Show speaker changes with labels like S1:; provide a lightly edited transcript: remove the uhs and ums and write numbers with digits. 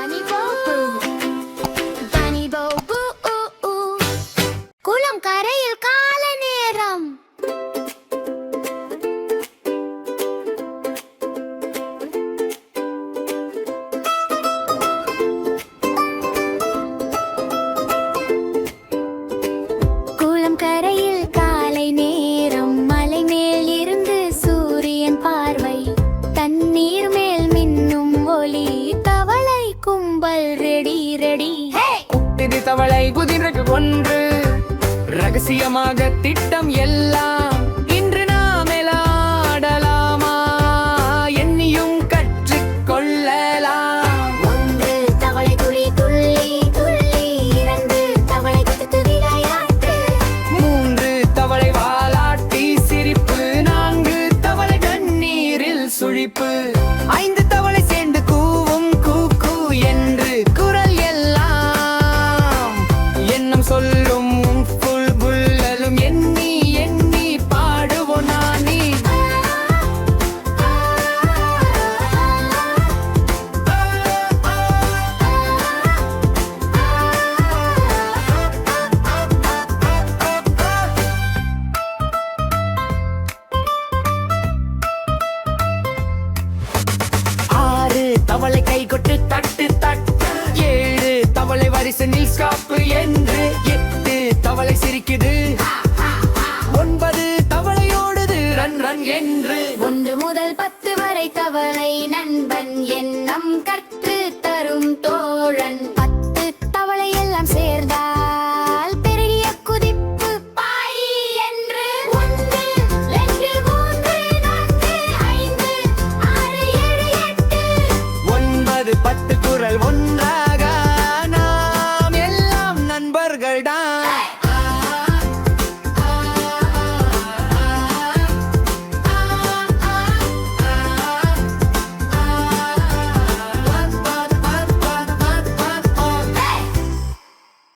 S1: Bunny boo boo, bunny boo boo ooh ooh. குளம் கரையில் கால நேரம். குளம் கரையில் காலை நேரம். மலை மேல் இருந்து சூரியன் பார்வை. தண்ணீர் மேல் மின்னும் ஒளி. தவளை கும்பல் ரெடி ரெடி.
S2: குட்டிதி தவளை குதிரைக்கு ஒன்று. ரகசியமாக திட்டம் எல்லாம். இன்று நாம் ஆடலாமா? எண்ணியும் கற்றுக்கொள்ளலாம்.
S1: ஒன்று தவளை துளி துள்ளி துள்ளி. இரண்டு தவளை குதித்து விளையாட்டு.
S2: மூன்று தவளை வாலாட்டி சிரிப்பு. நான்கு தவளை தண்ணீரில் சுழிப்பு. ஐந்து தவளை சேர்ந்து கூவும் கூ கூ என்று குரல் எல்லாம். எண்ணம் சொல்லும் புல் புல்லலும் எண்ணி எண்ணி பாடுவோம் நானே. ஆறு தவளை கை கொட்டு தட்டு தட்டு. ஏழு தவளை வரிசையில் ஸ்டாப்பு என்று. எட்டு தவளை சிரிக்குது. ஒன்பது தவளை ஓடுது ரன் ரன் என்று.
S1: 1 முதல் 10 வரை தவளை நண்பன். எண்ணம் கற்று தரும் தோழன். 10 தவளை எல்லாம் சேர்ந்தால் பெரிய குதிப்பு பாய் என்று. 1 2 3 4 5 6 7 8.
S2: 9 10 குரல் ஒன்றா